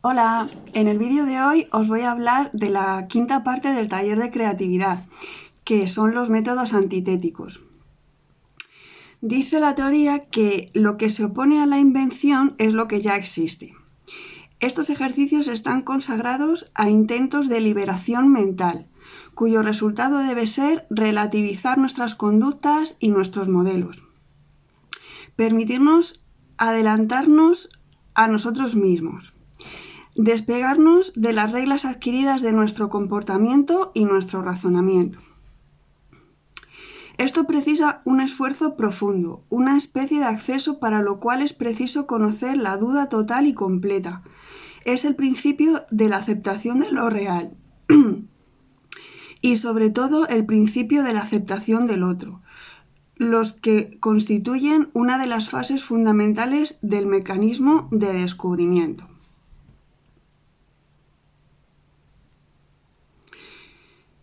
Hola, en el vídeo de hoy os voy a hablar de la quinta parte del taller de creatividad, que son los métodos antitéticos. Dice la teoría que lo que se opone a la invención es lo que ya existe. Estos ejercicios están consagrados a intentos de liberación mental, cuyo resultado debe ser relativizar nuestras conductas y nuestros modelos. Permitirnos adelantarnos a nosotros mismos. Despegarnos de las reglas adquiridas de nuestro comportamiento y nuestro razonamiento. Esto precisa un esfuerzo profundo, una especie de acceso para lo cual es preciso conocer la duda total y completa. Es el principio de la aceptación de lo real y sobre todo el principio de la aceptación del otro, los que constituyen una de las fases fundamentales del mecanismo de descubrimiento.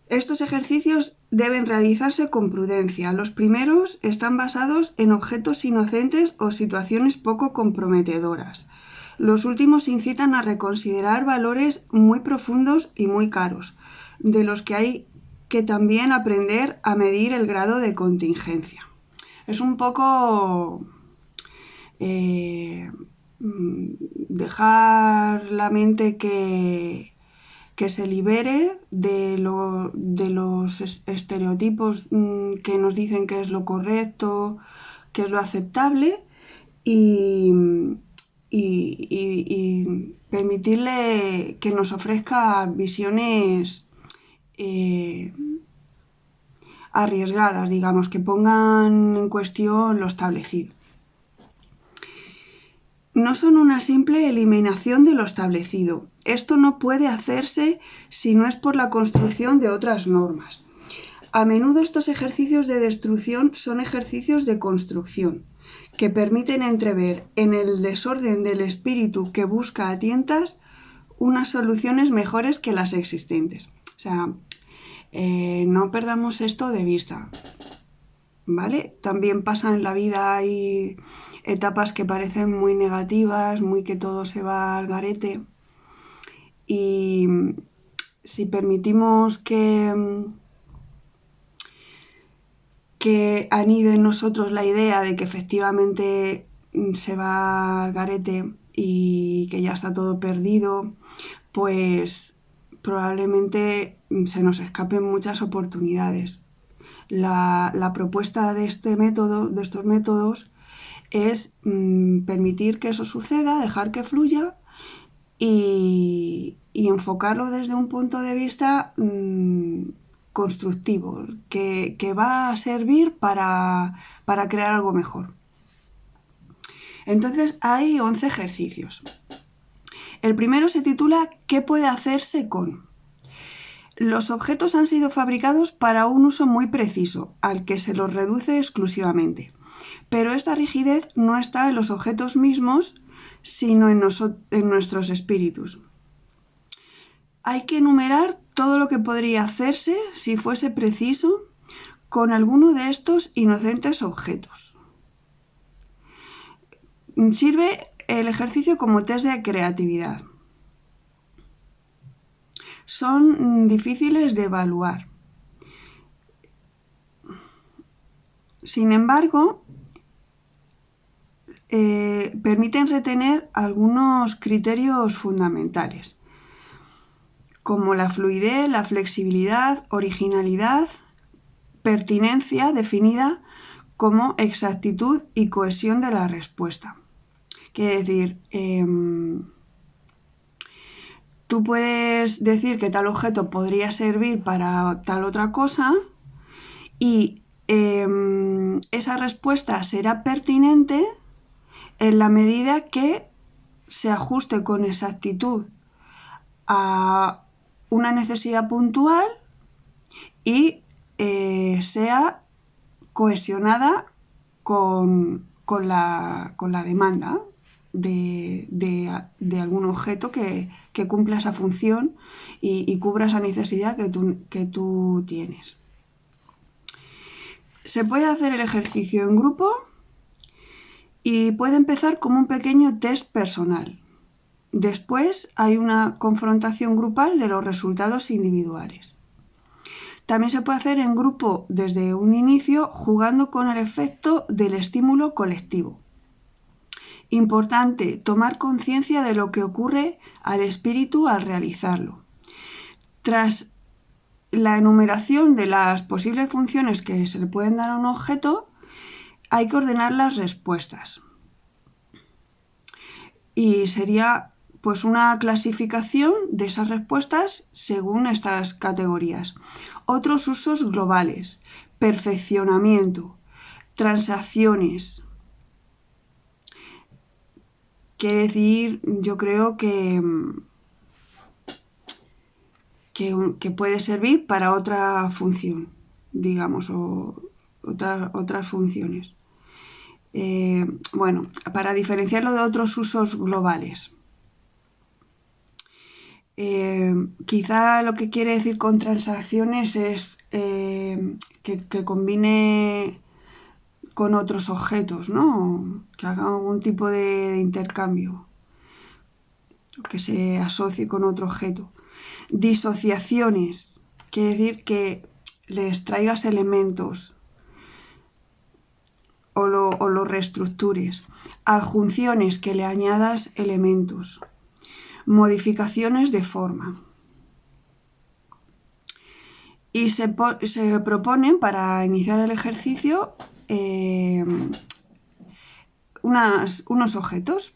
Estos ejercicios deben realizarse con prudencia. Los primeros están basados en objetos inocentes o situaciones poco comprometedoras. Los últimos incitan a reconsiderar valores muy profundos y muy caros, de los que hay que también aprender a medir el grado de contingencia. Es un poco dejar la mente que se libere de los estereotipos que nos dicen que es lo correcto, que es lo aceptable y permitirle que nos ofrezca visiones arriesgadas, digamos, que pongan en cuestión lo establecido. No son una simple eliminación de lo establecido. Esto no puede hacerse si no es por la construcción de otras normas. A menudo estos ejercicios de destrucción son ejercicios de construcción, que permiten entrever en el desorden del espíritu que busca a tientas unas soluciones mejores que las existentes. O sea, no perdamos esto de vista, ¿vale? También pasa en la vida, hay etapas que parecen muy negativas, muy que todo se va al garete, y si permitimos que anide en nosotros la idea de que efectivamente se va al garete y que ya está todo perdido, pues probablemente se nos escapen muchas oportunidades. La propuesta de estos métodos, es permitir que eso suceda, dejar que fluya y enfocarlo desde un punto de vista constructivo, que va a servir para crear algo mejor. Entonces hay 11 ejercicios. El primero se titula ¿Qué puede hacerse con? Los objetos han sido fabricados para un uso muy preciso, al que se los reduce exclusivamente. Pero esta rigidez no está en los objetos mismos, sino en nuestros espíritus. Hay que enumerar todo lo que podría hacerse, si fuese preciso, con alguno de estos inocentes objetos. Sirve el ejercicio como test de creatividad. Son difíciles de evaluar. Sin embargo, permiten retener algunos criterios fundamentales, como la fluidez, la flexibilidad, originalidad, pertinencia definida como exactitud y cohesión de la respuesta. Quiere decir, tú puedes decir que tal objeto podría servir para tal otra cosa y esa respuesta será pertinente en la medida que se ajuste con exactitud a una necesidad puntual y sea cohesionada con la demanda de algún objeto que cumpla esa función y cubra esa necesidad que tú tienes. Se puede hacer el ejercicio en grupo y puede empezar como un pequeño test personal. Después hay una confrontación grupal de los resultados individuales. También se puede hacer en grupo desde un inicio, jugando con el efecto del estímulo colectivo. Importante, tomar conciencia de lo que ocurre al espíritu al realizarlo. Tras la enumeración de las posibles funciones que se le pueden dar a un objeto, hay que ordenar las respuestas. Y sería pues una clasificación de esas respuestas según estas categorías. Otros usos globales: perfeccionamiento, transacciones. Quiere decir, yo creo que puede servir para otra función, digamos, o otras funciones. Bueno, para diferenciarlo de otros usos globales. Quizá lo que quiere decir con transacciones es que combine con otros objetos, ¿no? Que haga algún tipo de intercambio, que se asocie con otro objeto. Disociaciones, quiere decir que les traigas elementos o lo reestructures. Adjunciones, que le añadas elementos. Modificaciones de forma. Y se proponen para iniciar el ejercicio unos objetos.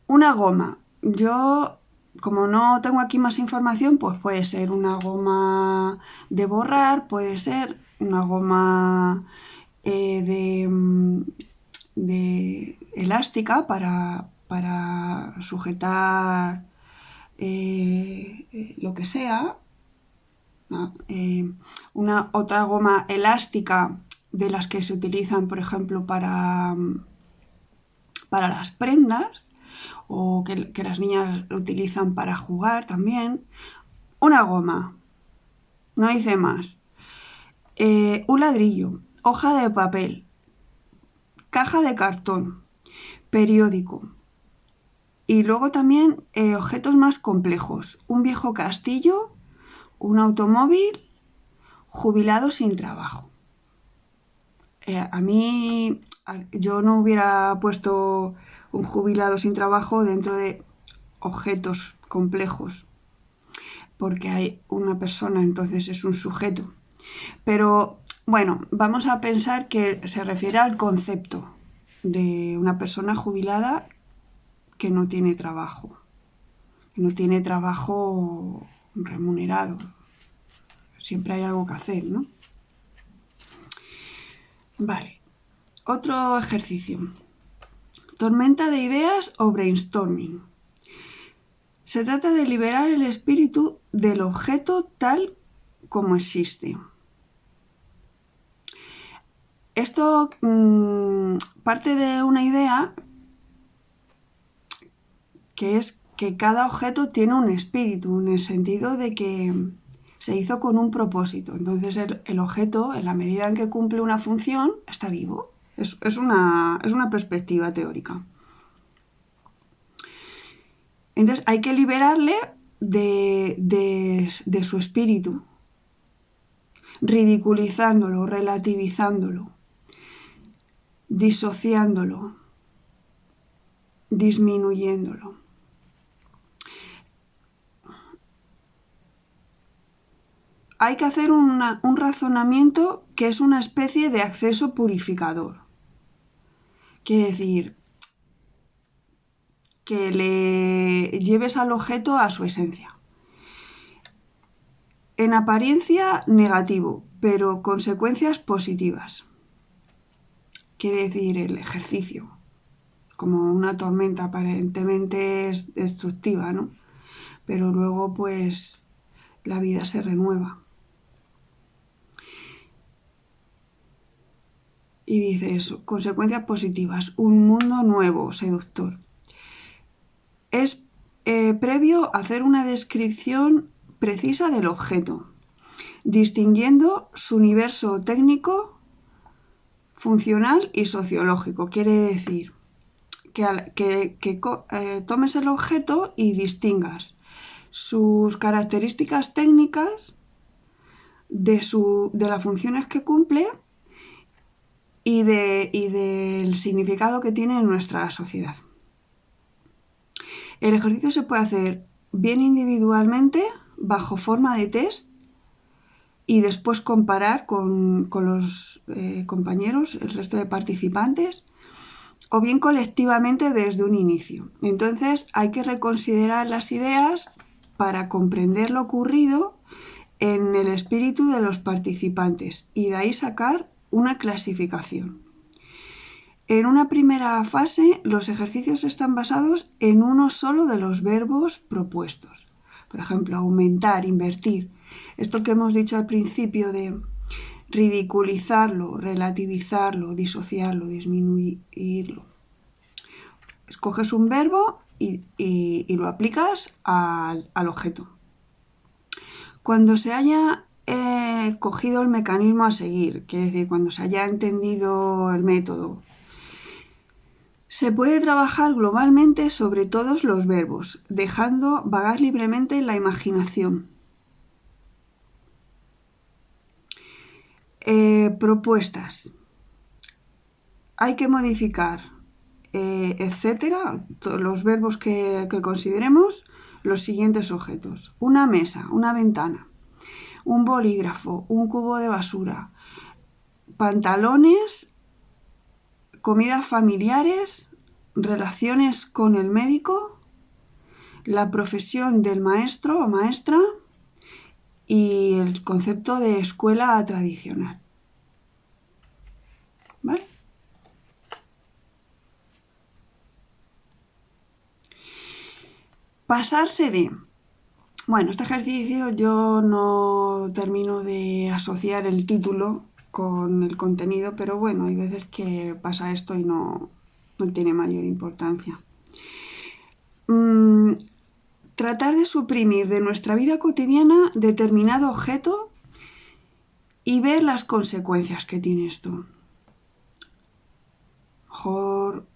Una goma. Yo, como no tengo aquí más información, pues puede ser una goma de borrar, puede ser una goma de elástica para sujetar lo que sea. Una otra goma elástica de las que se utilizan, por ejemplo, para las prendas, o que las niñas utilizan para jugar también. Una goma, no dice más. Un ladrillo, hoja de papel, caja de cartón, periódico. Y luego también objetos más complejos: un viejo castillo, un automóvil, jubilado sin trabajo. Yo no hubiera puesto un jubilado sin trabajo dentro de objetos complejos, porque hay una persona, entonces es un sujeto. Pero bueno, vamos a pensar que se refiere al concepto de una persona jubilada que no tiene trabajo remunerado. Siempre hay algo que hacer, ¿no? Vale, otro ejercicio. Tormenta de ideas o brainstorming. Se trata de liberar el espíritu del objeto tal como existe. Esto parte de una idea que es que cada objeto tiene un espíritu, en el sentido de que se hizo con un propósito. Entonces el objeto, en la medida en que cumple una función, está vivo. Es una perspectiva teórica. Entonces hay que liberarle de su espíritu, ridiculizándolo, relativizándolo, disociándolo, disminuyéndolo. Hay que hacer un razonamiento que es una especie de acceso purificador. Quiere decir que le lleves al objeto a su esencia. En apariencia negativo, pero consecuencias positivas. Quiere decir el ejercicio, como una tormenta aparentemente es destructiva, ¿no? Pero luego pues la vida se renueva. Y dice eso, consecuencias positivas, un mundo nuevo, seductor. Es previo hacer una descripción precisa del objeto, distinguiendo su universo técnico, funcional y sociológico. Quiere decir tomes el objeto y distingas sus características técnicas de las funciones que cumple y del significado que tiene en nuestra sociedad. El ejercicio se puede hacer bien individualmente, bajo forma de test, y después comparar con los compañeros, el resto de participantes, o bien colectivamente desde un inicio. Entonces hay que reconsiderar las ideas para comprender lo ocurrido en el espíritu de los participantes y de ahí sacar una clasificación. En una primera fase, los ejercicios están basados en uno solo de los verbos propuestos. Por ejemplo, aumentar, invertir. Esto que hemos dicho al principio de ridiculizarlo, relativizarlo, disociarlo, disminuirlo. Escoges un verbo y lo aplicas al objeto. Cuando se haya cogido el mecanismo a seguir, quiere decir, cuando se haya entendido el método, se puede trabajar globalmente sobre todos los verbos, dejando vagar libremente la imaginación. Propuestas. Hay que modificar, etcétera, todos los verbos que consideremos, los siguientes objetos. Una mesa, una ventana, un bolígrafo, un cubo de basura, pantalones, comidas familiares, relaciones con el médico, la profesión del maestro o maestra y el concepto de escuela tradicional. ¿Vale? Pasarse de. Bueno, este ejercicio yo no termino de asociar el título con el contenido, pero bueno, hay veces que pasa esto y no tiene mayor importancia. Tratar de suprimir de nuestra vida cotidiana determinado objeto y ver las consecuencias que tiene esto. Mejor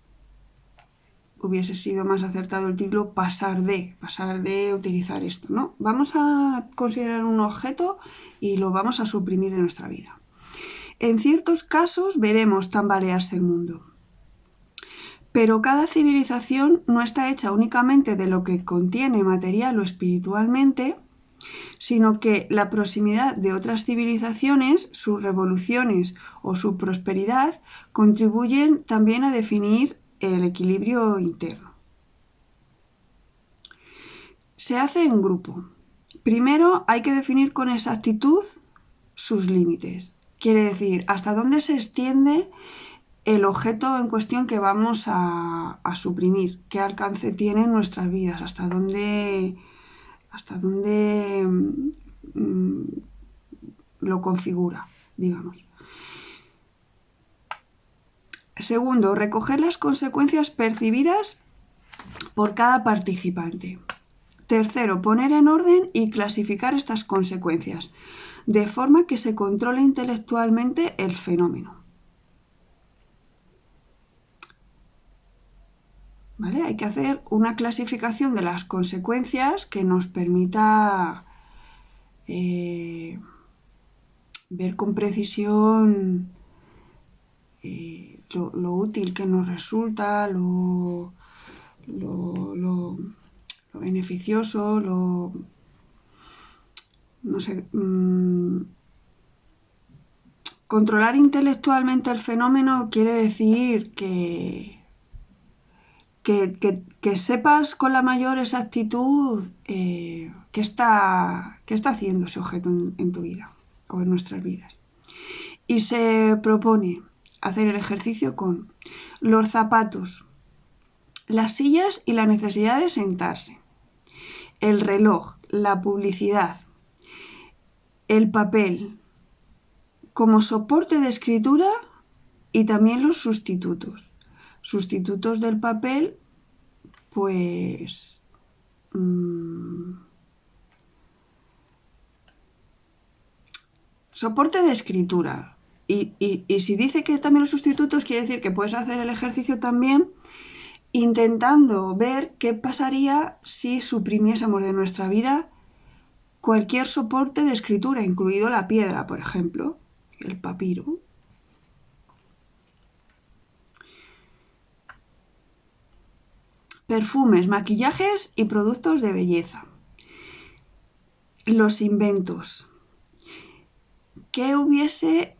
hubiese sido más acertado el título pasar de utilizar esto, ¿no? Vamos a considerar un objeto y lo vamos a suprimir de nuestra vida. En ciertos casos veremos tambalearse el mundo. Pero cada civilización no está hecha únicamente de lo que contiene material o espiritualmente, sino que la proximidad de otras civilizaciones, sus revoluciones o su prosperidad contribuyen también a definir el equilibrio interno. Se hace en grupo. Primero hay que definir con exactitud sus límites. Quiere decir, hasta dónde se extiende el objeto en cuestión que vamos a suprimir, qué alcance tiene en nuestras vidas, hasta dónde lo configura, digamos. Segundo, recoger las consecuencias percibidas por cada participante. Tercero, poner en orden y clasificar estas consecuencias, de forma que se controle intelectualmente el fenómeno. ¿Vale? Hay que hacer una clasificación de las consecuencias que nos permita ver con precisión lo útil que nos resulta, lo beneficioso, no sé, controlar intelectualmente el fenómeno quiere decir que sepas con la mayor exactitud qué está haciendo ese objeto en tu vida o en nuestras vidas. Y se propone hacer el ejercicio con los zapatos, las sillas y la necesidad de sentarse, el reloj, la publicidad, el papel, como soporte de escritura y también los sustitutos. Sustitutos del papel, pues soporte de escritura. Y si dice que también los sustitutos, quiere decir que puedes hacer el ejercicio también intentando ver qué pasaría si suprimiésemos de nuestra vida cualquier soporte de escritura, incluido la piedra, por ejemplo, el papiro. Perfumes, maquillajes y productos de belleza. Los inventos. ¿Qué hubiese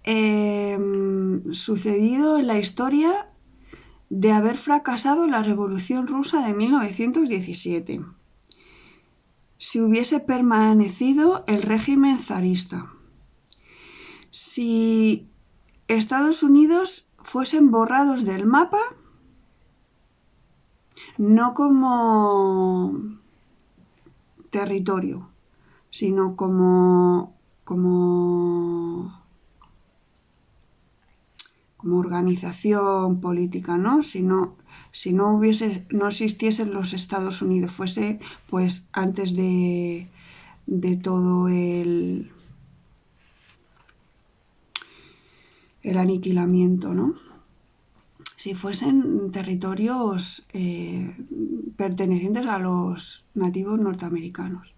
sucedido en la historia de haber fracasado la Revolución Rusa de 1917? Si hubiese permanecido el régimen zarista. Si Estados Unidos fuesen borrados del mapa, no como territorio, sino como organización política, ¿no? Si no existiesen los Estados Unidos, fuese pues antes de todo el aniquilamiento, ¿no? Si fuesen territorios pertenecientes a los nativos norteamericanos.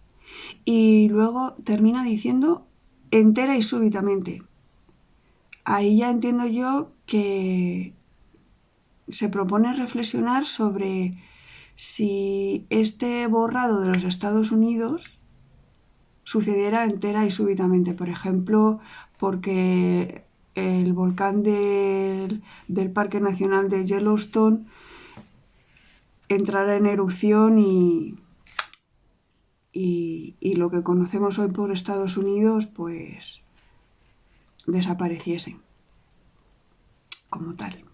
Y luego termina diciendo entera y súbitamente. Ahí ya entiendo yo que se propone reflexionar sobre si este borrado de los Estados Unidos sucediera entera y súbitamente. Por ejemplo, porque el volcán del Parque Nacional de Yellowstone entrara en erupción y lo que conocemos hoy por Estados Unidos pues desapareciese como tal.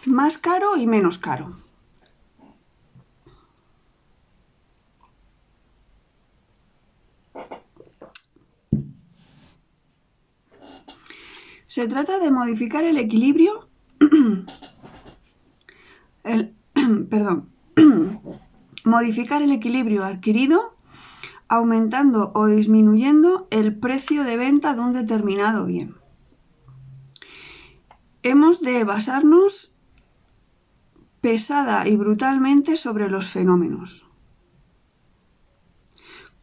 Más caro y menos caro. Se trata de modificar el equilibrio modificar el equilibrio adquirido aumentando o disminuyendo el precio de venta de un determinado bien. Hemos de basarnos pesada y brutalmente sobre los fenómenos,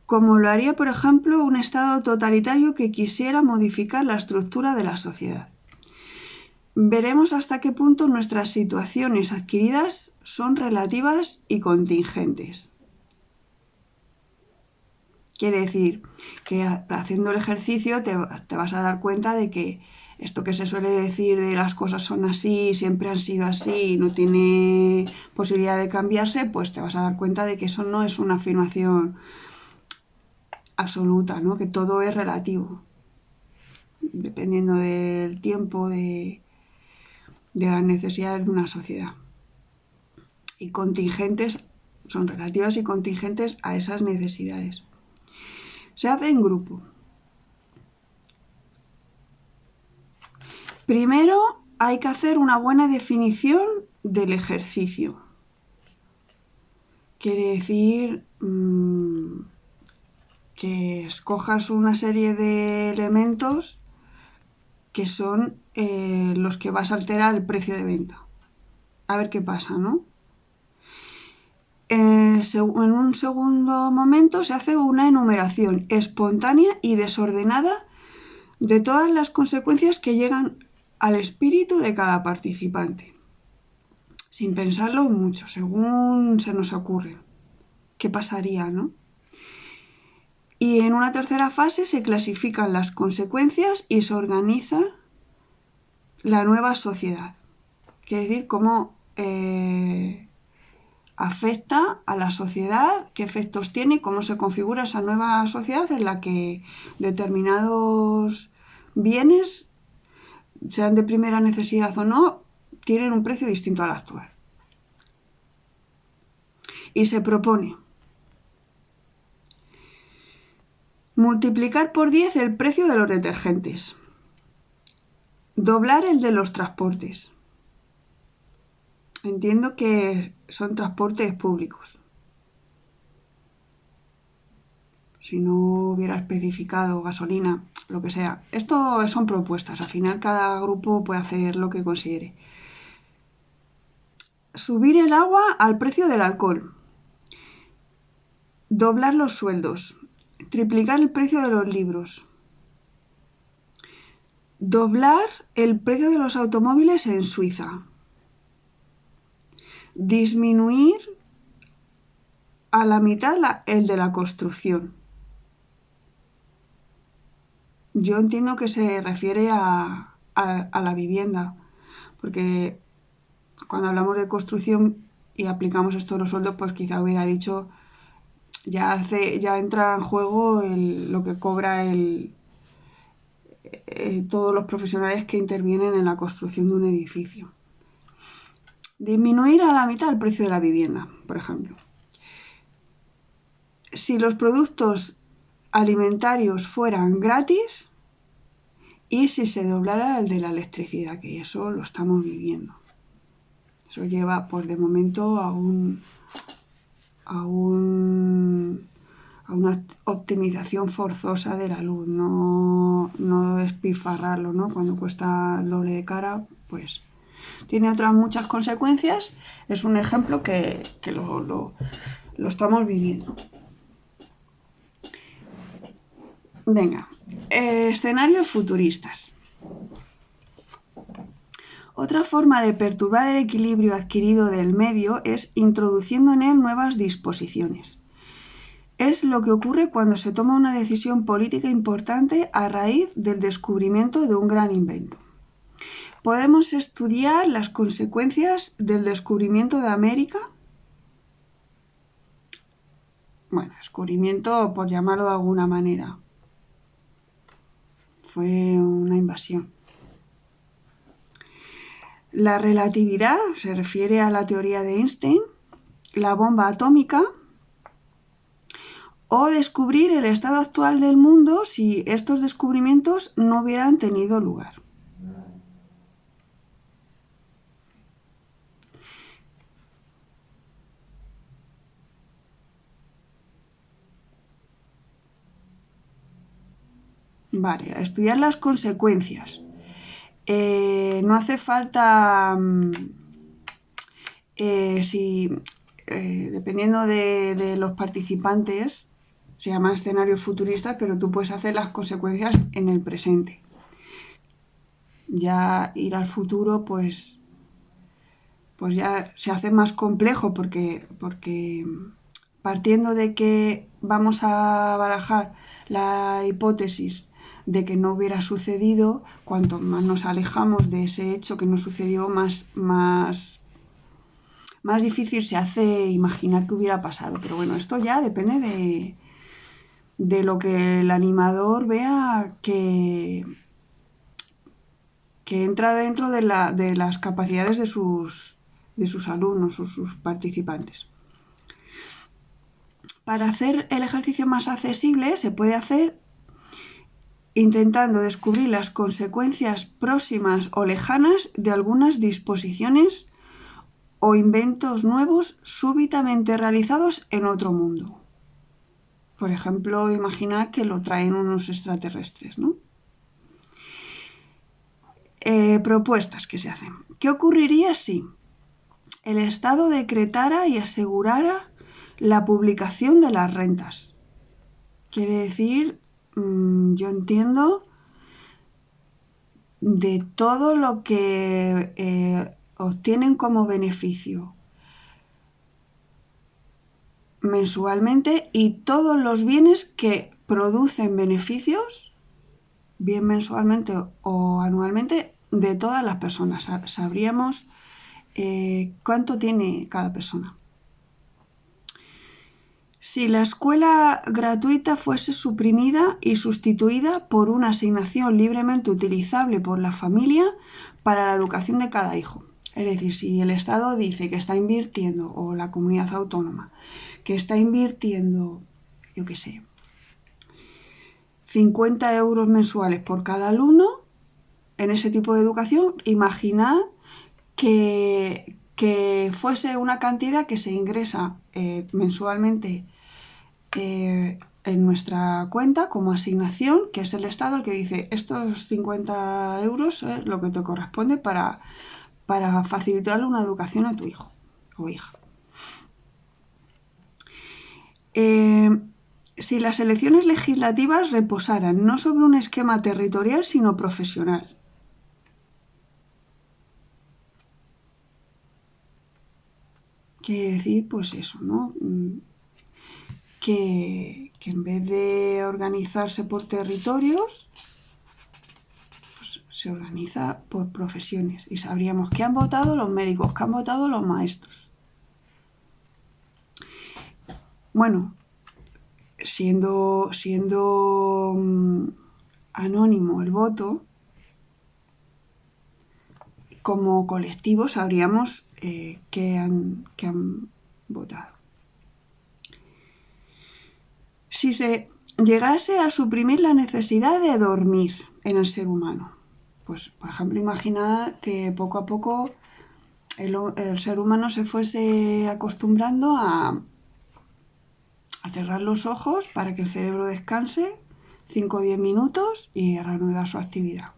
como lo haría, por ejemplo, un Estado totalitario que quisiera modificar la estructura de la sociedad. Veremos hasta qué punto nuestras situaciones adquiridas son relativas y contingentes. Quiere decir que haciendo el ejercicio te vas a dar cuenta de que esto que se suele decir de las cosas son así, siempre han sido así y no tiene posibilidad de cambiarse, pues te vas a dar cuenta de que eso no es una afirmación absoluta, ¿no? Que todo es relativo, dependiendo del tiempo, de las necesidades de una sociedad. Y contingentes, son relativas y contingentes a esas necesidades. Se hace en grupo. Primero hay que hacer una buena definición del ejercicio. Quiere decir que escojas una serie de elementos que son los que vas a alterar el precio de venta. A ver qué pasa, ¿no? En un segundo momento se hace una enumeración espontánea y desordenada de todas las consecuencias que llegan al espíritu de cada participante, sin pensarlo mucho, según se nos ocurre. ¿Qué pasaría, no? Y en una tercera fase se clasifican las consecuencias y se organiza la nueva sociedad. Quiere decir cómo afecta a la sociedad, qué efectos tiene y cómo se configura esa nueva sociedad en la que determinados bienes, sean de primera necesidad o no, tienen un precio distinto al actual. Y se propone multiplicar por 10 el precio de los detergentes, doblar el de los transportes. Entiendo que son transportes públicos. Si no hubiera especificado gasolina, lo que sea. Esto son propuestas, al final cada grupo puede hacer lo que considere. Subir el agua al precio del alcohol. Doblar los sueldos. Triplicar el precio de los libros. Doblar el precio de los automóviles en Suiza. Disminuir a la mitad el de la construcción. Yo entiendo que se refiere a la vivienda, porque cuando hablamos de construcción y aplicamos esto a los sueldos, pues quizá hubiera dicho, ya entra en juego lo que cobra todos los profesionales que intervienen en la construcción de un edificio. Disminuir a la mitad el precio de la vivienda, por ejemplo. Si los productos alimentarios fueran gratis y si se doblara el de la electricidad, que eso lo estamos viviendo. Eso lleva, pues de momento, a una optimización forzosa de la luz, no despilfarrarlo, ¿no? Cuando cuesta el doble de cara, pues tiene otras muchas consecuencias. Es un ejemplo que lo estamos viviendo. Venga, escenarios futuristas. Otra forma de perturbar el equilibrio adquirido del medio es introduciendo en él nuevas disposiciones. Es lo que ocurre cuando se toma una decisión política importante a raíz del descubrimiento de un gran invento. Podemos estudiar las consecuencias del descubrimiento de América. Bueno, descubrimiento por llamarlo de alguna manera. Fue una invasión. La relatividad se refiere a la teoría de Einstein, la bomba atómica o descubrir el estado actual del mundo si estos descubrimientos no hubieran tenido lugar. Vale, a estudiar las consecuencias. No hace falta, dependiendo de los participantes, se llama escenarios futuristas, pero tú puedes hacer las consecuencias en el presente. Ya ir al futuro, pues ya se hace más complejo porque partiendo de que vamos a barajar la hipótesis de que no hubiera sucedido, cuanto más nos alejamos de ese hecho que no sucedió, más difícil se hace imaginar que hubiera pasado. Pero bueno, esto ya depende de lo que el animador vea que entra dentro de las capacidades de sus alumnos o sus participantes. Para hacer el ejercicio más accesible se puede hacer intentando descubrir las consecuencias próximas o lejanas de algunas disposiciones o inventos nuevos súbitamente realizados en otro mundo. Por ejemplo, imagina que lo traen unos extraterrestres, ¿no? Propuestas que se hacen. ¿Qué ocurriría si el Estado decretara y asegurara la publicación de las rentas? Quiere decir, yo entiendo, de todo lo que obtienen como beneficio mensualmente y todos los bienes que producen beneficios, bien mensualmente o anualmente, de todas las personas. Sabríamos cuánto tiene cada persona. Si la escuela gratuita fuese suprimida y sustituida por una asignación libremente utilizable por la familia para la educación de cada hijo. Es decir, si el Estado dice que está invirtiendo, o la comunidad autónoma, que está invirtiendo, 50 euros mensuales por cada alumno en ese tipo de educación, imaginad que fuese una cantidad que se ingresa mensualmente en nuestra cuenta como asignación, que es el Estado el que dice estos 50 euros es lo que te corresponde para facilitarle una educación a tu hijo o hija. Si las elecciones legislativas reposaran no sobre un esquema territorial, sino profesional. Quiere decir, pues eso, ¿no? Que en vez de organizarse por territorios, pues se organiza por profesiones. Y sabríamos qué han votado los médicos, qué han votado los maestros. Bueno, siendo anónimo el voto, como colectivo sabríamos qué han votado. Si se llegase a suprimir la necesidad de dormir en el ser humano, pues por ejemplo imagina que poco a poco el ser humano se fuese acostumbrando a cerrar los ojos para que el cerebro descanse 5 o 10 minutos y reanudar su actividad.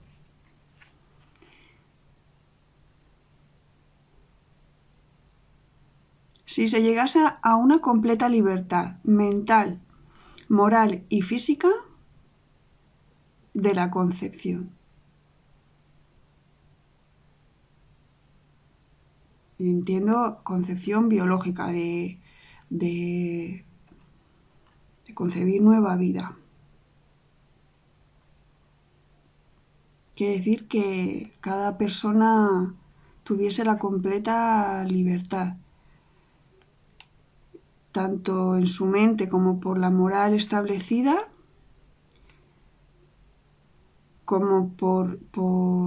Si se llegase a una completa libertad mental, moral y física de la concepción. Y entiendo concepción biológica de concebir nueva vida. Quiere decir que cada persona tuviese la completa libertad, tanto en su mente como por la moral establecida, como por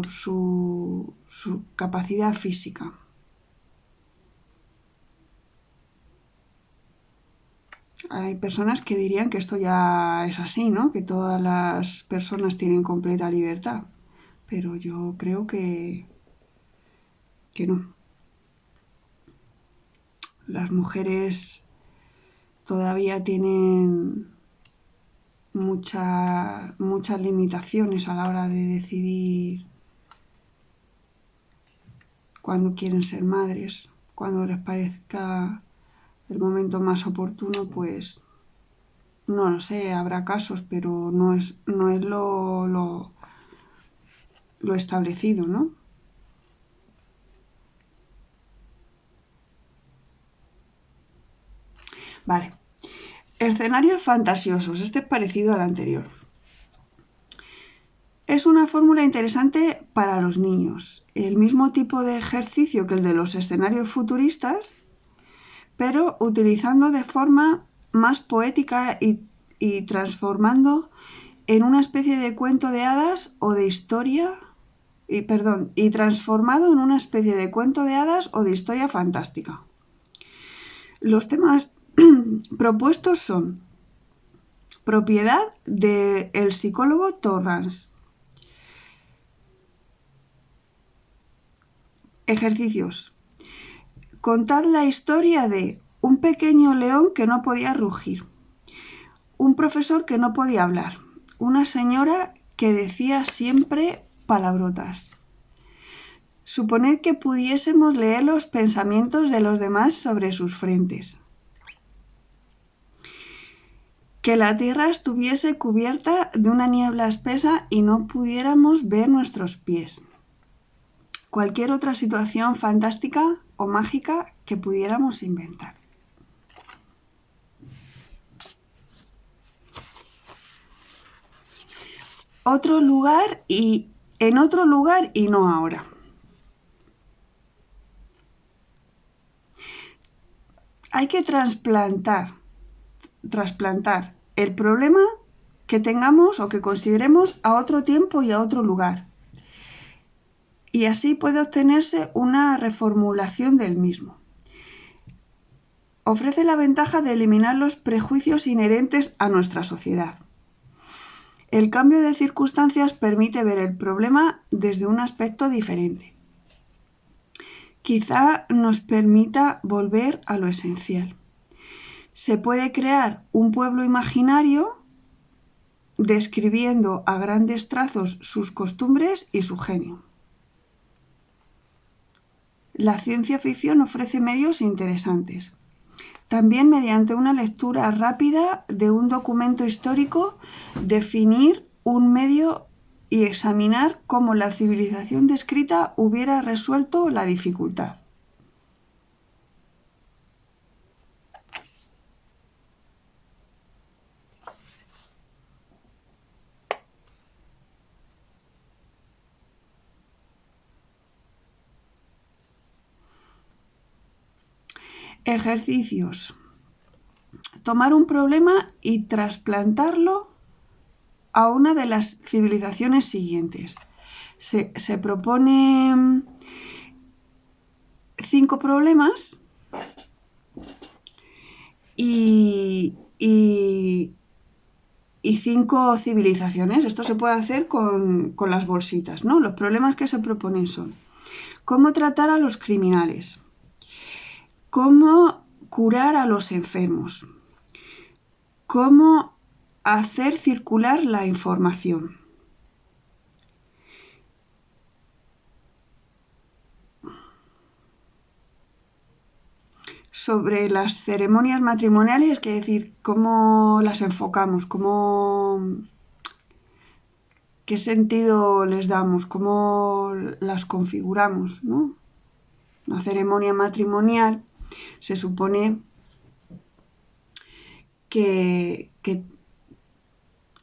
su capacidad física. Hay personas que dirían que esto ya es así, ¿no? Que todas las personas tienen completa libertad. Pero yo creo que no. Las mujeres todavía tienen muchas limitaciones a la hora de decidir cuándo quieren ser madres. Cuando les parezca el momento más oportuno, pues no lo sé, habrá casos, pero no es lo establecido, ¿no? Vale. Escenarios fantasiosos. Este es parecido al anterior. Es una fórmula interesante para los niños. El mismo tipo de ejercicio que el de los escenarios futuristas, pero utilizando de forma más poética y transformando en una especie de cuento de hadas o de historia, y transformado en una especie de cuento de hadas o de historia fantástica. Los temas propuestos son propiedad del psicólogo Torrance. Ejercicios. Contad la historia de un pequeño león que no podía rugir, un profesor que no podía hablar, una señora que decía siempre palabrotas. Suponed que pudiésemos leer los pensamientos de los demás sobre sus frentes. Que la tierra estuviese cubierta de una niebla espesa y no pudiéramos ver nuestros pies. Cualquier otra situación fantástica o mágica que pudiéramos inventar. En otro lugar y no ahora. Hay que trasplantar el problema que tengamos o que consideremos a otro tiempo y a otro lugar. Y así puede obtenerse una reformulación del mismo. Ofrece la ventaja de eliminar los prejuicios inherentes a nuestra sociedad. El cambio de circunstancias permite ver el problema desde un aspecto diferente. Quizá nos permita volver a lo esencial. Se puede crear un pueblo imaginario describiendo a grandes trazos sus costumbres y su genio. La ciencia ficción ofrece medios interesantes. También mediante una lectura rápida de un documento histórico, definir un medio y examinar cómo la civilización descrita hubiera resuelto la dificultad. Ejercicios. Tomar un problema y trasplantarlo a una de las civilizaciones siguientes. Se proponen 5 problemas y 5 civilizaciones. Esto se puede hacer con las bolsitas, ¿no? Los problemas que se proponen son: ¿cómo tratar a los criminales? ¿Cómo curar a los enfermos? ¿Cómo hacer circular la información? Sobre las ceremonias matrimoniales, es decir, cómo las enfocamos, qué sentido les damos, cómo las configuramos, ¿no? Una ceremonia matrimonial se supone que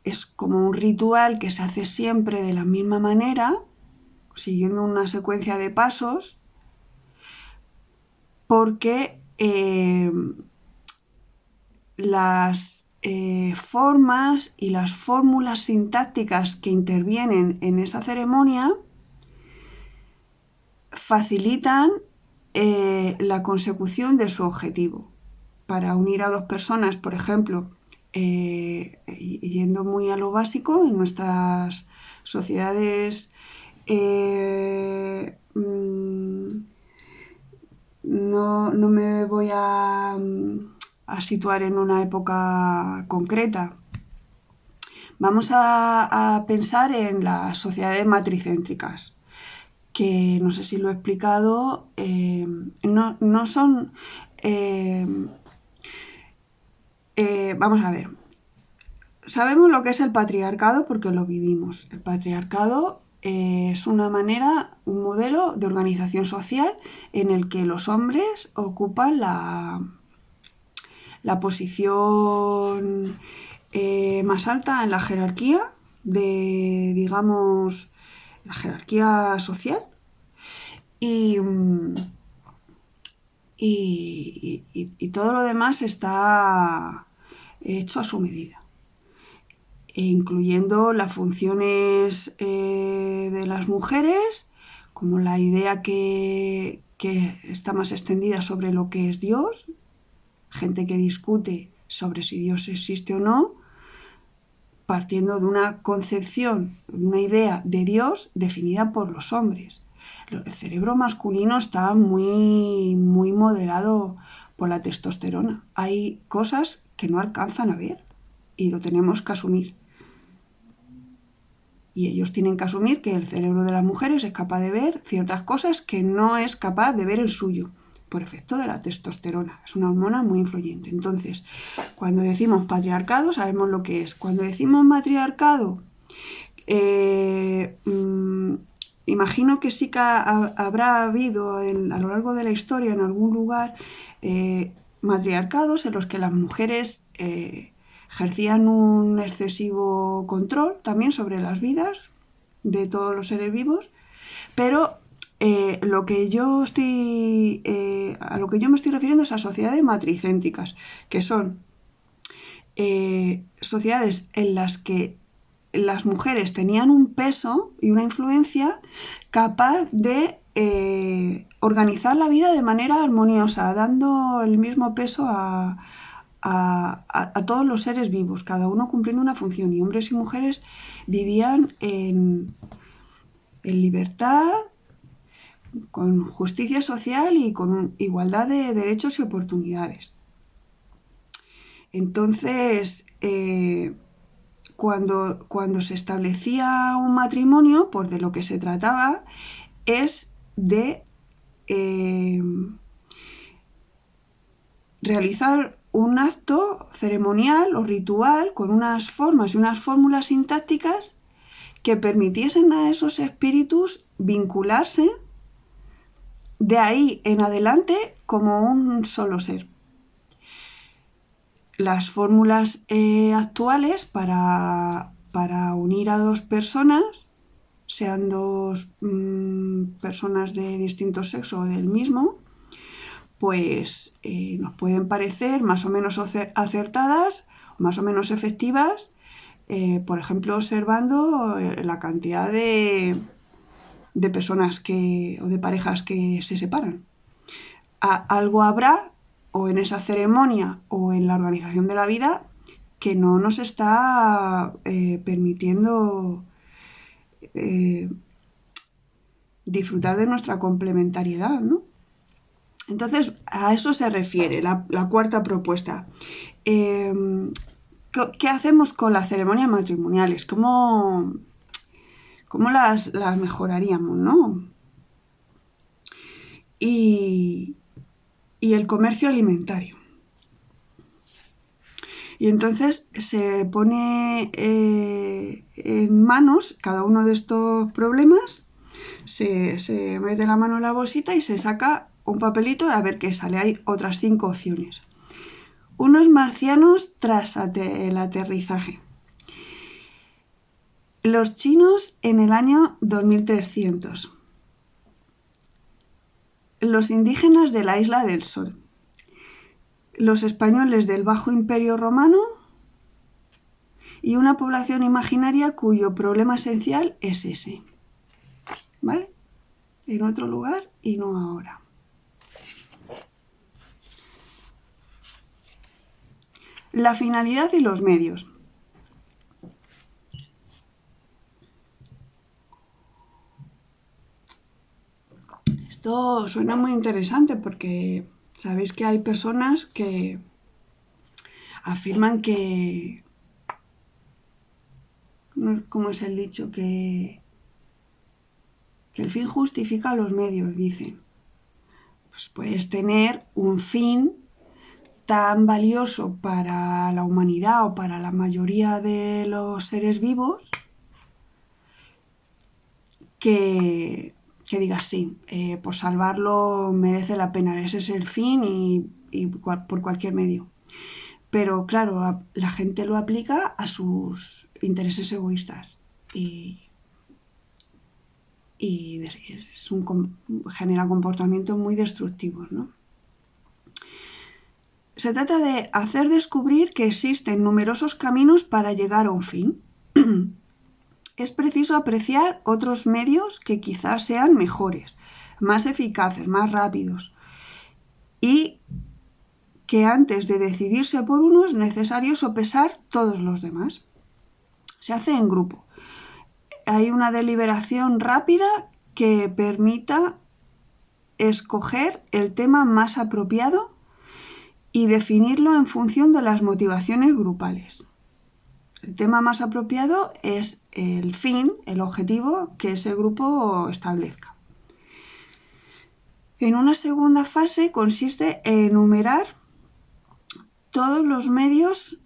es como un ritual que se hace siempre de la misma manera, siguiendo una secuencia de pasos, porque las formas y las fórmulas sintácticas que intervienen en esa ceremonia facilitan la consecución de su objetivo. Para unir a 2 personas, por ejemplo, yendo muy a lo básico, en nuestras sociedades no me voy a situar en una época concreta. Vamos a pensar en las sociedades matricéntricas, que no sé si lo he explicado, no son... vamos a ver. Sabemos lo que es el patriarcado porque lo vivimos. El patriarcado es una manera, un modelo de organización social en el que los hombres ocupan la posición más alta en la jerarquía digamos, la jerarquía social y todo lo demás está hecho a su medida, incluyendo las funciones de las mujeres, como la idea que está más extendida sobre lo que es Dios, gente que discute sobre si Dios existe o no, partiendo de una concepción, de una idea de Dios definida por los hombres. El cerebro masculino está muy, muy moderado por la testosterona. Hay cosas que no alcanzan a ver y lo tenemos que asumir. Y ellos tienen que asumir que el cerebro de las mujeres es capaz de ver ciertas cosas que no es capaz de ver el suyo, por efecto de la testosterona. Es una hormona muy influyente. Entonces, cuando decimos patriarcado, sabemos lo que es. Cuando decimos matriarcado, imagino que sí que habrá habido a lo largo de la historia en algún lugar matriarcados en los que las mujeres ejercían un excesivo control también sobre las vidas de todos los seres vivos, pero a lo que yo me estoy refiriendo es a sociedades matricéntricas, que son sociedades en las que las mujeres tenían un peso y una influencia capaz de organizar la vida de manera armoniosa, dando el mismo peso a todos los seres vivos, cada uno cumpliendo una función, y hombres y mujeres vivían en libertad, con justicia social y con igualdad de derechos y oportunidades. Entonces, cuando se establecía un matrimonio, pues de lo que se trataba es de realizar un acto ceremonial o ritual con unas formas y unas fórmulas sintácticas que permitiesen a esos espíritus vincularse de ahí en adelante como un solo ser. Las fórmulas actuales para unir a dos personas, sean dos personas de distinto sexo o del mismo, pues nos pueden parecer más o menos acertadas, más o menos efectivas, por ejemplo, observando la cantidad de personas o de parejas que se separan. Algo habrá, o en esa ceremonia o en la organización de la vida, que no nos está permitiendo disfrutar de nuestra complementariedad, ¿no? Entonces, a eso se refiere la cuarta propuesta. ¿Qué hacemos con las ceremonias matrimoniales? ¿Cómo las mejoraríamos, no? Y el comercio alimentario. Y entonces se pone en manos cada uno de estos problemas, se mete la mano en la bolsita y se saca un papelito a ver qué sale. Hay otras 5 opciones. Unos marcianos tras el aterrizaje. Los chinos en el año 2300. Los indígenas de la Isla del Sol. Los españoles del Bajo Imperio Romano y una población imaginaria cuyo problema esencial es ese. ¿Vale? En otro lugar y no ahora. La finalidad y los medios. Esto suena muy interesante porque sabéis que hay personas que afirman que, ¿cómo es el dicho? Que el fin justifica los medios, dicen. Pues puedes tener un fin tan valioso para la humanidad o para la mayoría de los seres vivos que digas sí, por salvarlo merece la pena, ese es el fin y por cualquier medio. Pero claro, la gente lo aplica a sus intereses egoístas y genera comportamientos muy destructivos, ¿no? Se trata de hacer descubrir que existen numerosos caminos para llegar a un fin. Es preciso apreciar otros medios que quizás sean mejores, más eficaces, más rápidos, y que antes de decidirse por uno es necesario sopesar todos los demás. Se hace en grupo. Hay una deliberación rápida que permita escoger el tema más apropiado y definirlo en función de las motivaciones grupales. El tema más apropiado es el fin, el objetivo que ese grupo establezca. En una segunda fase consiste en enumerar todos los medios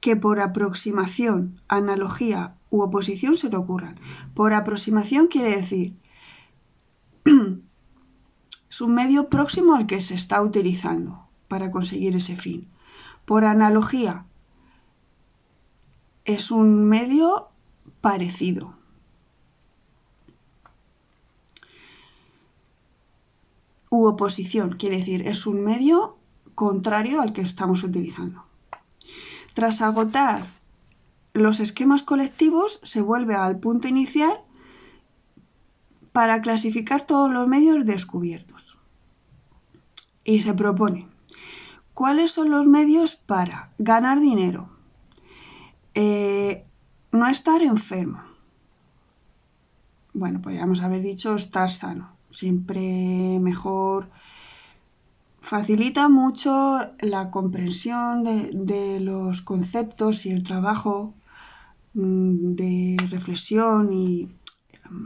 que por aproximación, analogía u oposición se le ocurran. Por aproximación quiere decir es un medio próximo al que se está utilizando para conseguir ese fin. Por analogía, es un medio parecido. U oposición, quiere decir, es un medio contrario al que estamos utilizando. Tras agotar los esquemas colectivos, se vuelve al punto inicial para clasificar todos los medios descubiertos. Y se propone, ¿cuáles son los medios para ganar dinero? No estar enfermo. Bueno, podríamos haber dicho estar sano. Siempre mejor facilita mucho la comprensión de los conceptos y el trabajo de reflexión y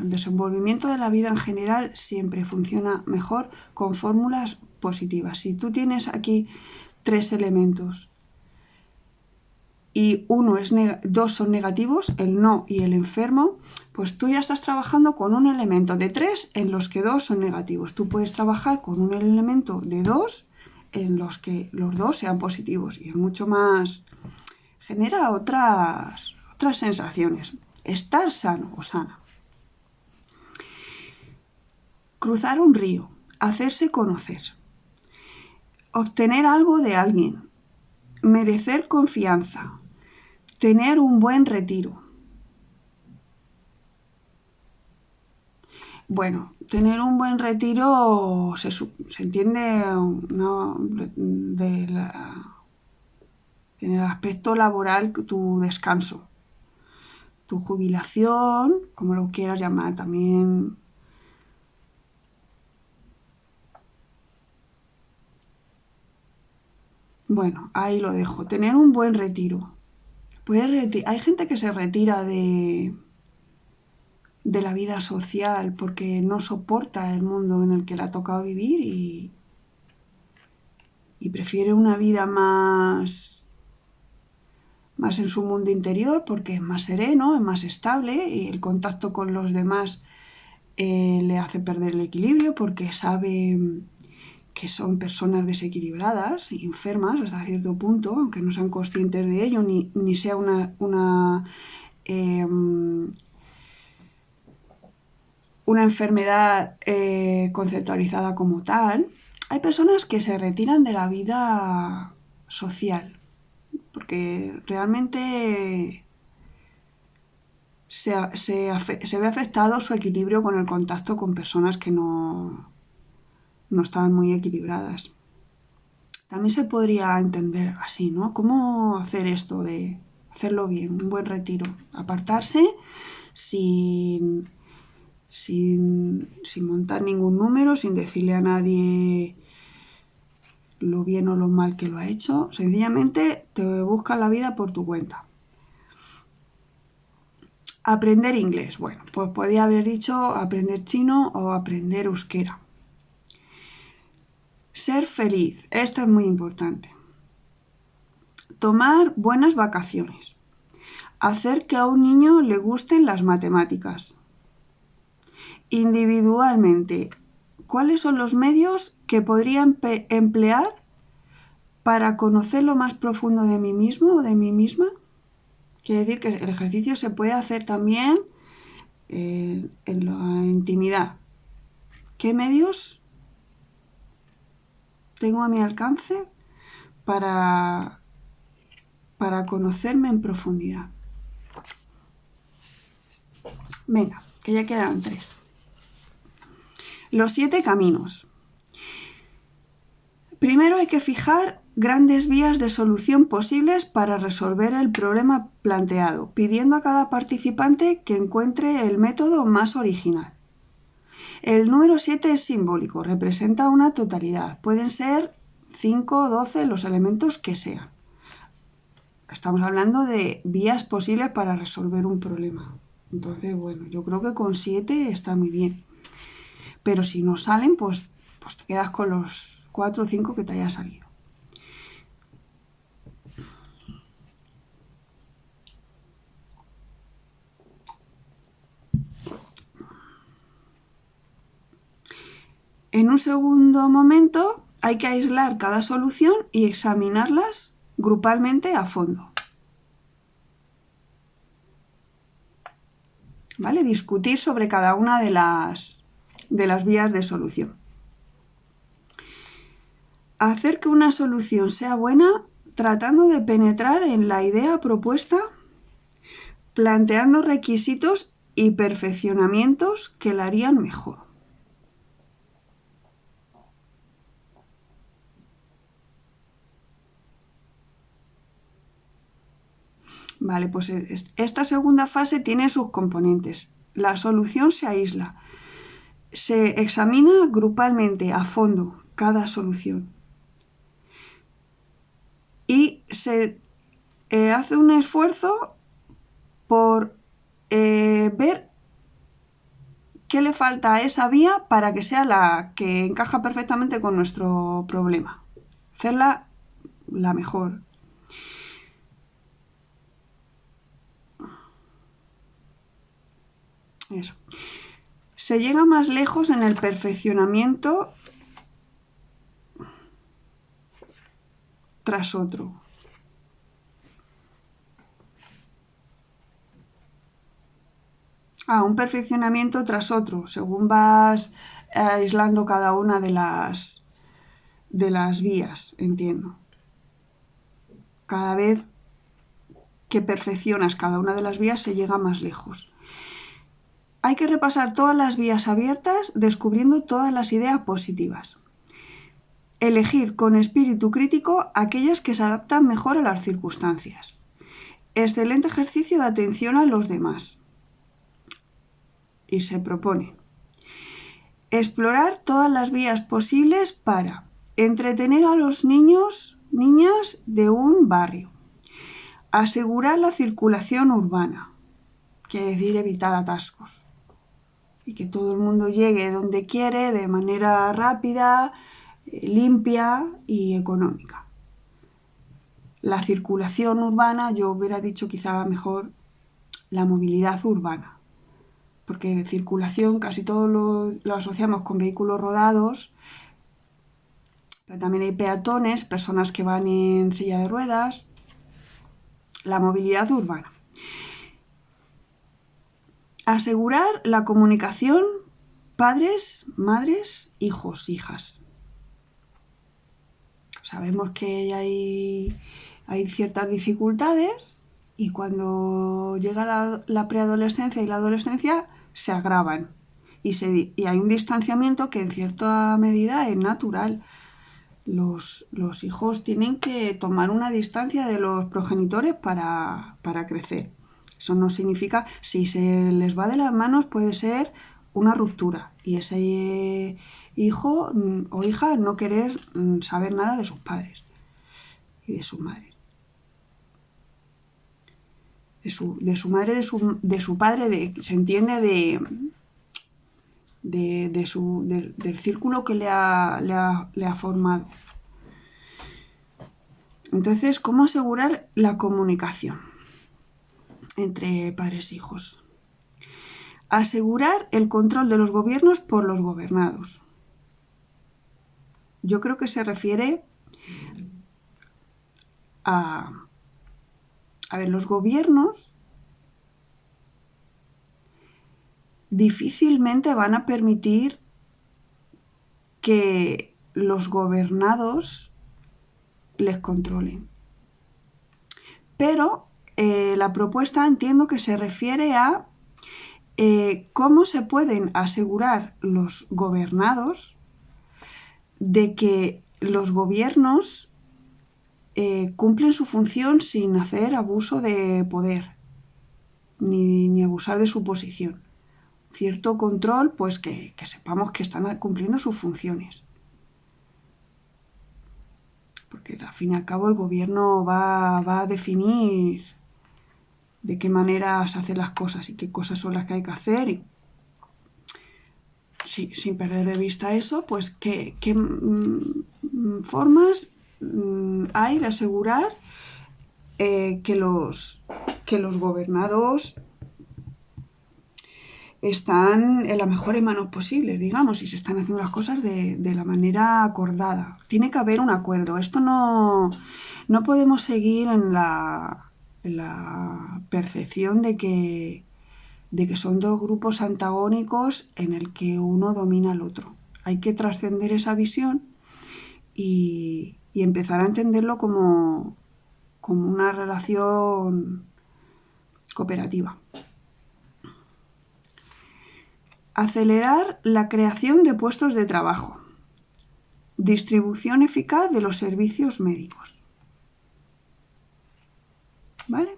el desenvolvimiento de la vida en general siempre funciona mejor con fórmulas positivas. Si tú tienes aquí 3 elementos y dos son negativos, el no y el enfermo, pues tú ya estás trabajando con un elemento de 3 en los que 2 son negativos. Tú puedes trabajar con un elemento de 2 en los que los 2 sean positivos y es mucho más, genera otras sensaciones. Estar sano o sana. Cruzar un río, hacerse conocer, obtener algo de alguien, merecer confianza, tener un buen retiro. Bueno, tener un buen retiro se entiende en el aspecto laboral, tu descanso, tu jubilación, como lo quieras llamar, también. Bueno, ahí lo dejo. Tener un buen retiro. Hay gente que se retira de la vida social porque no soporta el mundo en el que le ha tocado vivir y prefiere una vida más en su mundo interior porque es más sereno, es más estable y el contacto con los demás le hace perder el equilibrio porque sabe que son personas desequilibradas y enfermas hasta cierto punto, aunque no sean conscientes de ello, ni sea una enfermedad conceptualizada como tal. Hay personas que se retiran de la vida social porque realmente se ve afectado su equilibrio con el contacto con personas que no estaban muy equilibradas. También se podría entender así, ¿no? ¿Cómo hacer esto de hacerlo bien? Un buen retiro. Apartarse sin montar ningún número, sin decirle a nadie lo bien o lo mal que lo ha hecho. Sencillamente te buscas la vida por tu cuenta. Aprender inglés. Bueno, pues podría haber dicho aprender chino o aprender euskera. Ser feliz, esto es muy importante. Tomar buenas vacaciones. Hacer que a un niño le gusten las matemáticas. Individualmente, ¿cuáles son los medios que podría emplear para conocer lo más profundo de mí mismo o de mí misma? Quiere decir que el ejercicio se puede hacer también en la intimidad. ¿Qué medios tengo a mi alcance para conocerme en profundidad? Venga, que ya quedan 3. Los 7 caminos. Primero hay que fijar grandes vías de solución posibles para resolver el problema planteado, pidiendo a cada participante que encuentre el método más original. El número 7 es simbólico, representa una totalidad. Pueden ser 5 o 12 los elementos que sean. Estamos hablando de vías posibles para resolver un problema. Entonces, bueno, yo creo que con 7 está muy bien. Pero si no salen, pues te quedas con los 4 o 5 que te haya salido. En un segundo momento hay que aislar cada solución y examinarlas grupalmente a fondo. ¿Vale? Discutir sobre cada una de las vías de solución. Hacer que una solución sea buena tratando de penetrar en la idea propuesta, planteando requisitos y perfeccionamientos que la harían mejor. Vale, pues esta segunda fase tiene sus componentes. La solución se aísla. Se examina grupalmente, a fondo, cada solución. y se hace un esfuerzo por ver qué le falta a esa vía para que sea la que encaja perfectamente con nuestro problema. Hacerla la mejor. Eso. Se llega más lejos en el perfeccionamiento tras otro. Un perfeccionamiento tras otro, según vas aislando cada una de las vías, entiendo. Cada vez que perfeccionas cada una de las vías se llega más lejos. Hay que repasar todas las vías abiertas, descubriendo todas las ideas positivas. Elegir con espíritu crítico aquellas que se adaptan mejor a las circunstancias. Excelente ejercicio de atención a los demás. Y se propone explorar todas las vías posibles para entretener a los niños, niñas de un barrio. Asegurar la circulación urbana, quiere decir evitar atascos. Y que todo el mundo llegue donde quiere de manera rápida, limpia y económica. La circulación urbana, yo hubiera dicho quizá mejor la movilidad urbana, porque circulación casi todo lo asociamos con vehículos rodados, pero también hay peatones, personas que van en silla de ruedas. La movilidad urbana. Asegurar la comunicación padres, madres, hijos, hijas. Sabemos que hay ciertas dificultades y cuando llega la preadolescencia y la adolescencia se agravan y hay un distanciamiento que en cierta medida es natural. Los hijos tienen que tomar una distancia de los progenitores para crecer. Eso no significa, si se les va de las manos, puede ser una ruptura y ese hijo o hija no querer saber nada de sus padres y de sus madres. De su madre, de su padre, se entiende del círculo que le ha formado. Entonces, ¿cómo asegurar la comunicación entre padres e hijos? Asegurar el control de los gobiernos por los gobernados. Yo creo que se refiere a ver, los gobiernos difícilmente van a permitir que los gobernados les controlen. Pero la propuesta entiendo que se refiere a cómo se pueden asegurar los gobernados de que los gobiernos cumplen su función sin hacer abuso de poder ni abusar de su posición. Cierto control, pues que sepamos que están cumpliendo sus funciones. Porque al fin y al cabo el gobierno va a definir de qué manera se hacen las cosas y qué cosas son las que hay que hacer. Y sin perder de vista eso, pues qué formas hay de asegurar que los gobernados están en las mejores manos posibles, digamos, y se están haciendo las cosas de la manera acordada. Tiene que haber un acuerdo. Esto no podemos seguir en la percepción de que son dos grupos antagónicos en el que uno domina al otro. Hay que trascender esa visión y empezar a entenderlo como una relación cooperativa. Acelerar la creación de puestos de trabajo. Distribución eficaz de los servicios médicos. ¿Vale?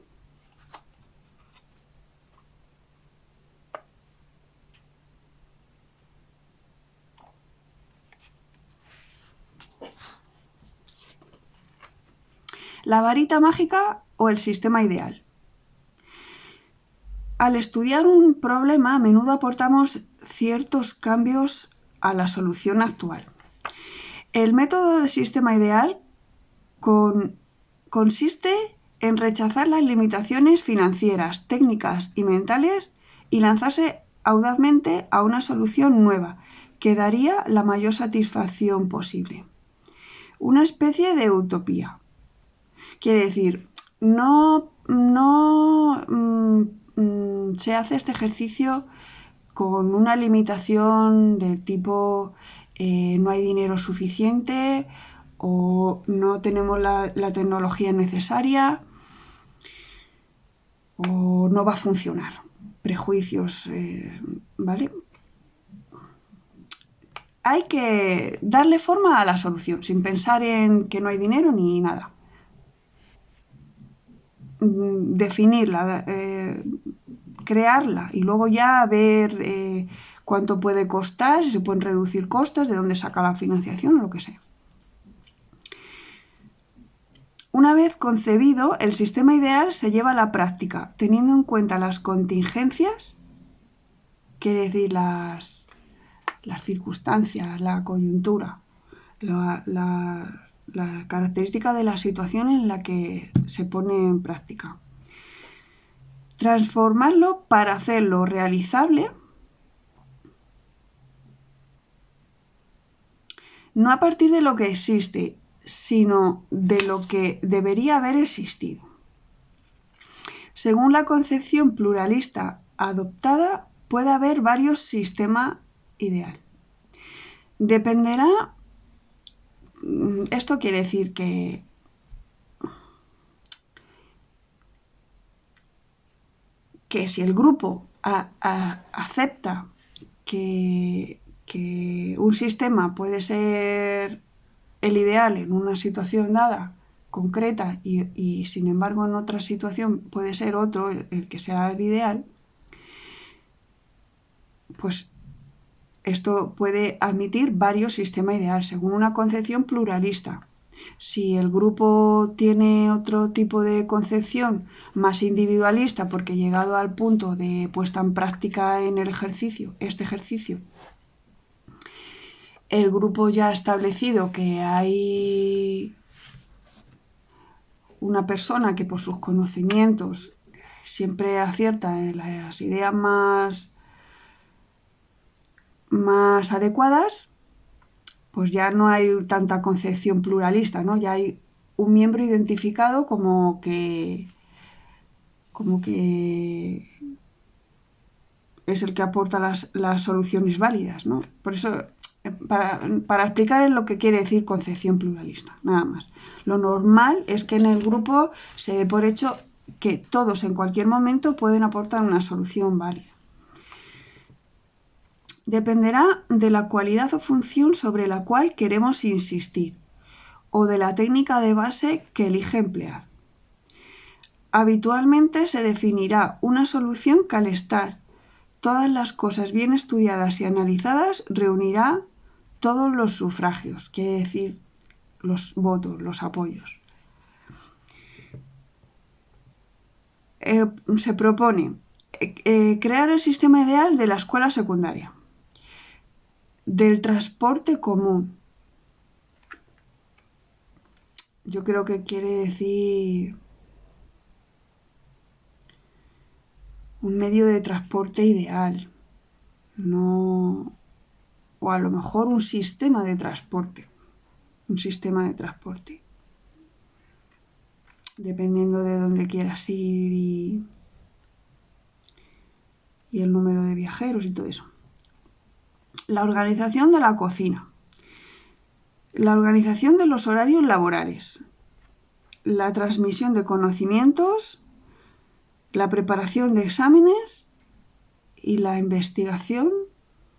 ¿La varita mágica o el sistema ideal? Al estudiar un problema, a menudo aportamos ciertos cambios a la solución actual. El método del sistema ideal consiste en rechazar las limitaciones financieras, técnicas y mentales y lanzarse audazmente a una solución nueva que daría la mayor satisfacción posible. Una especie de utopía. Quiere decir, no se hace este ejercicio con una limitación del tipo no hay dinero suficiente o no tenemos la tecnología necesaria o no va a funcionar. Prejuicios, ¿vale? Hay que darle forma a la solución, sin pensar en que no hay dinero ni nada. Definirla, crearla y luego ya ver cuánto puede costar, si se pueden reducir costes, de dónde saca la financiación o lo que sea. Una vez concebido, el sistema ideal se lleva a la práctica, teniendo en cuenta las contingencias, quiere decir las circunstancias, la coyuntura, la característica de la situación en la que se pone en práctica. Transformarlo para hacerlo realizable, no a partir de lo que existe, sino de lo que debería haber existido. Según la concepción pluralista adoptada, puede haber varios sistemas ideal. Dependerá, esto quiere decir que si el grupo acepta que un sistema puede ser el ideal en una situación dada, concreta, y sin embargo en otra situación puede ser otro el que sea el ideal, pues esto puede admitir varios sistemas ideales según una concepción pluralista. Si el grupo tiene otro tipo de concepción más individualista, porque llegado al punto de puesta en práctica en el ejercicio, el grupo ya ha establecido que hay una persona que por sus conocimientos siempre acierta en las ideas más adecuadas, pues ya no hay tanta concepción pluralista, ¿no? Ya hay un miembro identificado como que es el que aporta las soluciones válidas, ¿no? Por eso, para explicar lo que quiere decir concepción pluralista, nada más. Lo normal es que en el grupo se dé por hecho que todos en cualquier momento pueden aportar una solución válida. Dependerá de la cualidad o función sobre la cual queremos insistir o de la técnica de base que elige emplear. Habitualmente se definirá una solución que al estar todas las cosas bien estudiadas y analizadas reunirá todos los sufragios, quiere decir los votos, los apoyos. Se propone crear el sistema ideal de la escuela secundaria, del transporte común. Yo creo que quiere decir un medio de transporte ideal, no, o a lo mejor un sistema de transporte, dependiendo de dónde quieras ir y el número de viajeros y todo eso. La organización de la cocina, la organización de los horarios laborales, la transmisión de conocimientos, la preparación de exámenes y la investigación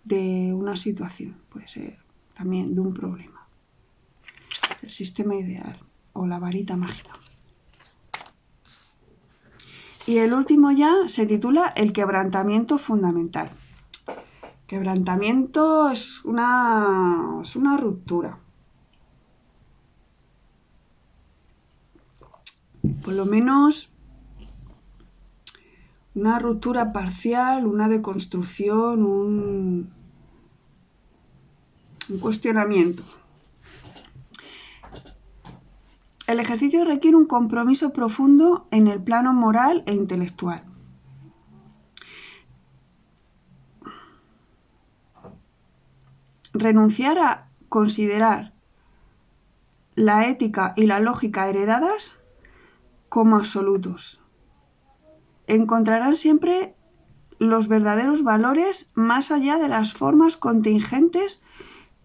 de una situación, puede ser también de un problema. El sistema ideal o la varita mágica. Y el último ya se titula El quebrantamiento fundamental. Quebrantamiento es una ruptura. por lo menos una ruptura parcial, una deconstrucción, un cuestionamiento. El ejercicio requiere un compromiso profundo en el plano moral e intelectual. Renunciar a considerar la ética y la lógica heredadas como absolutos. Encontrarán siempre los verdaderos valores más allá de las formas contingentes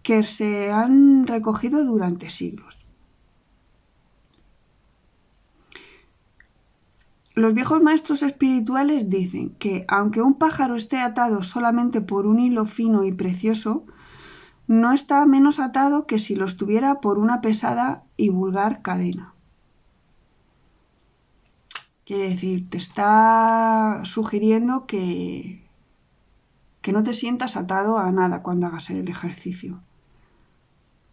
que se han recogido durante siglos. Los viejos maestros espirituales dicen que aunque un pájaro esté atado solamente por un hilo fino y precioso, no está menos atado que si lo estuviera por una pesada y vulgar cadena. Quiere decir, te está sugiriendo que no te sientas atado a nada cuando hagas el ejercicio.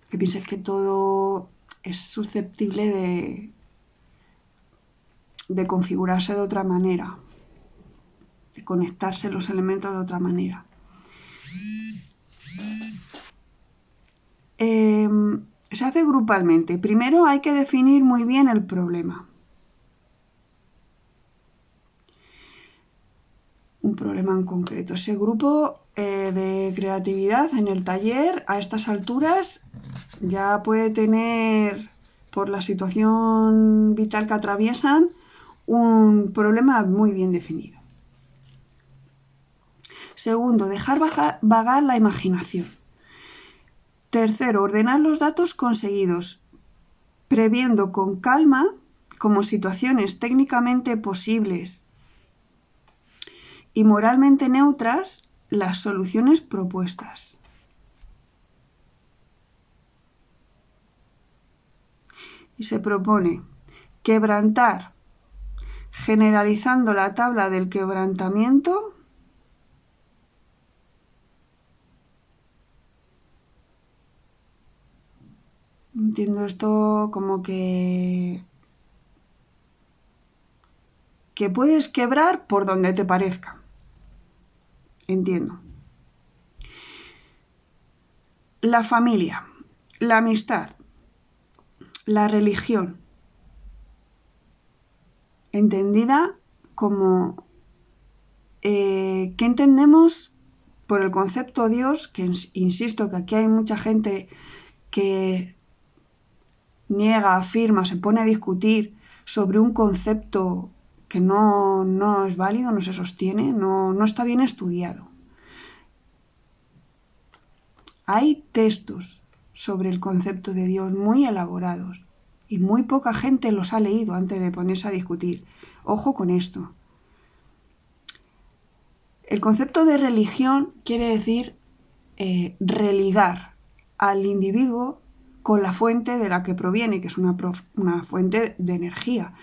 Que pienses que todo es susceptible de configurarse de otra manera, de conectarse los elementos de otra manera. Se hace grupalmente. Primero hay que definir muy bien el problema. Un problema en concreto. Ese grupo de creatividad en el taller a estas alturas ya puede tener, por la situación vital que atraviesan, un problema muy bien definido. Segundo, dejar vagar la imaginación. Tercero, ordenar los datos conseguidos, previendo con calma, como situaciones técnicamente posibles y moralmente neutras, las soluciones propuestas. Y se propone quebrantar, generalizando la tabla del quebrantamiento, entiendo esto como que puedes quebrar por donde te parezca. Entiendo. La familia, la amistad, la religión, entendida como ¿qué entendemos por el concepto Dios? Que insisto que aquí hay mucha gente que niega, afirma, se pone a discutir sobre un concepto que no es válido, no se sostiene, no está bien estudiado. Hay textos sobre el concepto de Dios muy elaborados y muy poca gente los ha leído antes de ponerse a discutir. Ojo con esto. El concepto de religión quiere decir religar al individuo con la fuente de la que proviene, que es una fuente de energía.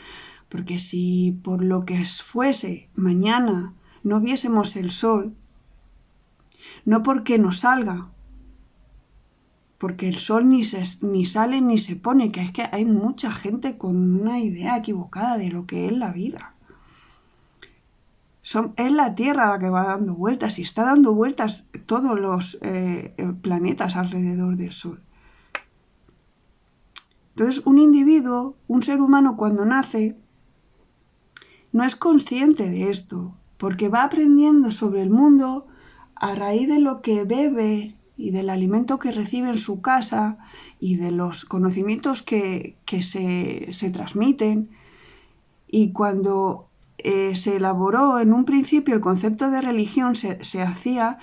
Porque si por lo que fuese mañana no viésemos el sol, no porque no salga, porque el sol ni sale ni se pone, que es que hay mucha gente con una idea equivocada de lo que es la vida. Es la Tierra la que va dando vueltas y está dando vueltas todos los planetas alrededor del Sol. Entonces, un individuo, un ser humano cuando nace, no es consciente de esto, porque va aprendiendo sobre el mundo a raíz de lo que bebe y del alimento que recibe en su casa y de los conocimientos que se transmiten. Y cuando se elaboró en un principio el concepto de religión, se hacía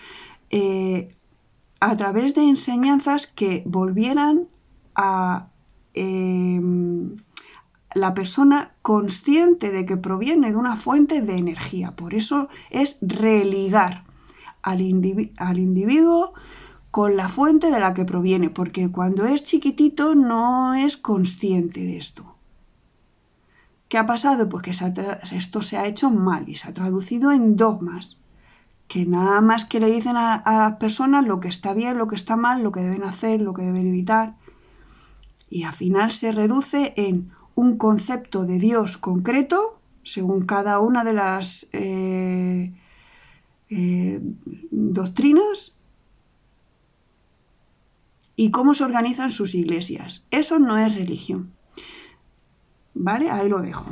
a través de enseñanzas que volvieran a la persona consciente de que proviene de una fuente de energía. Por eso es religar al individuo con la fuente de la que proviene, porque cuando es chiquitito no es consciente de esto. ¿Qué ha pasado? Pues que esto se ha hecho mal y se ha traducido en dogmas, que nada más que le dicen a las personas lo que está bien, lo que está mal, lo que deben hacer, lo que deben evitar, y al final se reduce en un concepto de Dios concreto según cada una de las doctrinas y cómo se organizan sus iglesias. Eso no es religión. ¿Vale? Ahí lo dejo.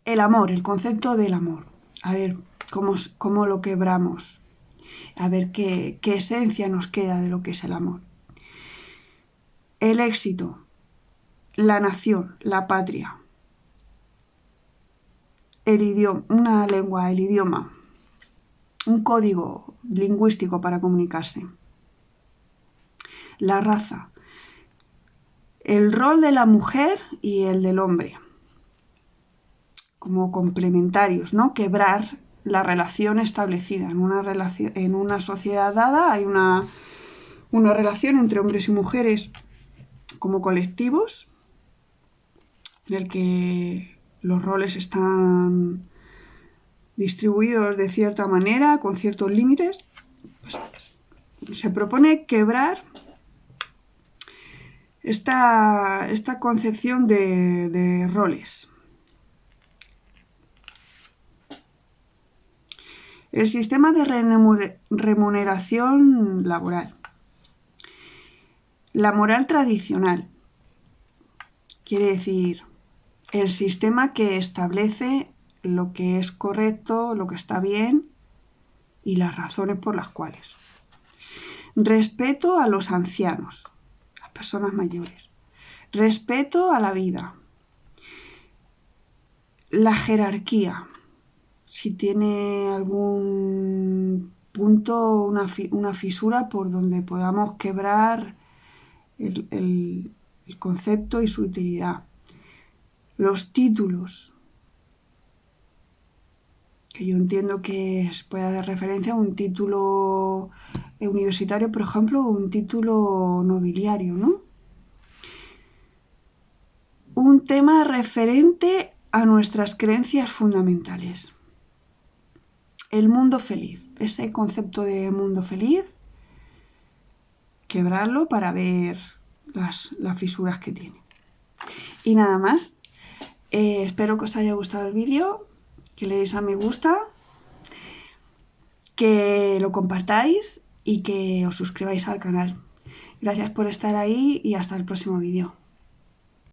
El amor, el concepto del amor. A ver cómo lo quebramos. A ver qué esencia nos queda de lo que es el amor. El éxito, la nación, la patria, el idioma, una lengua, el idioma, un código lingüístico para comunicarse, la raza, el rol de la mujer y el del hombre, como complementarios, ¿no? Quebrar la relación establecida. En una sociedad dada hay una relación entre hombres y mujeres como colectivos, en el que los roles están distribuidos de cierta manera, con ciertos límites. Pues, se propone quebrar esta concepción de roles. El sistema de remuneración laboral. La moral tradicional. Quiere decir, el sistema que establece lo que es correcto, lo que está bien y las razones por las cuales. Respeto a los ancianos, las personas mayores. Respeto a la vida. La jerarquía. Si tiene algún punto, una fisura por donde podamos quebrar el concepto y su utilidad. Los títulos, que yo entiendo que puede hacer referencia a un título universitario, por ejemplo, o un título nobiliario, ¿no? Un tema referente a nuestras creencias fundamentales. El mundo feliz, ese concepto de mundo feliz, quebrarlo para ver las fisuras que tiene. Y nada más, espero que os haya gustado el vídeo, que le deis a me gusta, que lo compartáis y que os suscribáis al canal. Gracias por estar ahí y hasta el próximo vídeo.